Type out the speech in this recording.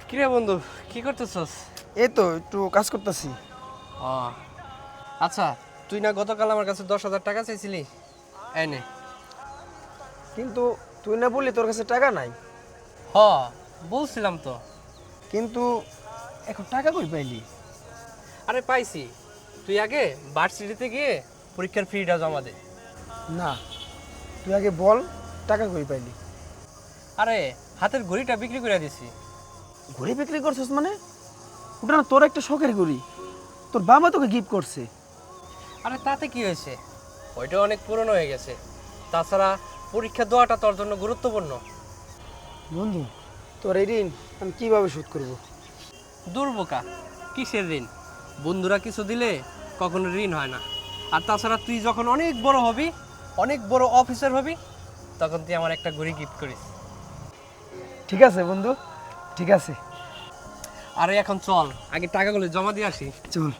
কিরে বন্ধু, কি করতেছস? এই তো একটু কাজ করতেছি। ও আচ্ছা, তুই না গতকাল আমার কাছে 10,000 টাকা চাইছিলি? এই নে। কিন্তু তুই না বললি তোর কাছে টাকা নাই। হ, বলছিলাম তো। কিন্তু এখন টাকা কই পাইলি? আরে পাইছি, তুই আগে ভার্সিটিতে গিয়ে পরীক্ষার ফিটা জমা দে। না, তুই আগে বল টাকা কই পাইলি। আরে হাতের ঘড়িটা বিক্রি করে দিছি। ঘড়ি বিক্রি করছিস মানে? ওটা না তোর একটা শখের ঘড়ি, তোর বাবা তোকে গিফট করছে। আরে তাতে কি হয়েছে, ওইটা অনেক পুরনো হয়ে গেছে। তাছাড়া পরীক্ষা দেওয়াটা তোর জন্য গুরুত্বপূর্ণ। বন্ধু, তোর এই ঋণ আমি কিভাবে শোধ করব? দুর্বোকা, কিসের ঋণ? বন্ধুরা কিছু দিলে কখনো ঋণ হয় না। আর তাছাড়া তুই যখন অনেক বড় হবি, অনেক বড় অফিসার হবি, তখন তুই আমার একটা ঘড়ি গিফট করিস। ঠিক আছে বন্ধু, ঠিক আছে। আরে এখন চল, আগে টাকাগুলো জমা দিয়ে আসি। চল।